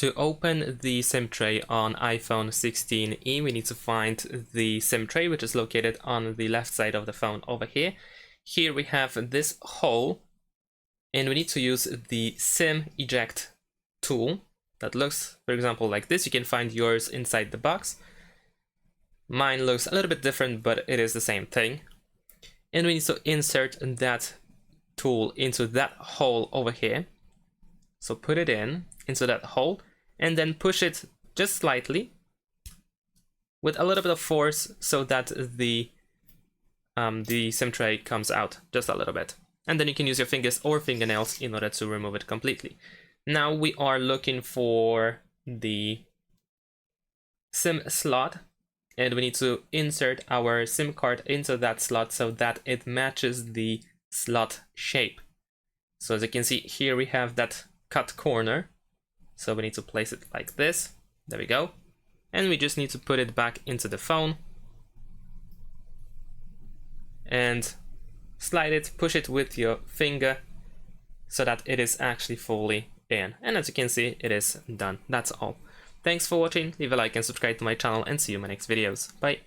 To open the SIM tray on iPhone 16e, we need to find the SIM tray, which is located on the left side of the phone over here. Here we have this hole, and we need to use the SIM eject tool that looks, for example, like this. You can find yours inside the box. Mine looks a little bit different, but it is the same thing. And we need to insert that tool into that hole over here. So put it into that hole and then push it just slightly with a little bit of force so that the SIM tray comes out just a little bit. And then you can use your fingers or fingernails in order to remove it completely. Now we are looking for the SIM slot, and we need to insert our SIM card into that slot so that it matches the slot shape. So as you can see here, we have that cut corner. So we need to place it like this. There we go. And we just need to put it back into the phone and slide it, push it with your finger so that it is actually fully in. And as you can see, it is done. That's all. Thanks for watching. Leave a like and subscribe to my channel, and see you in my next videos. Bye.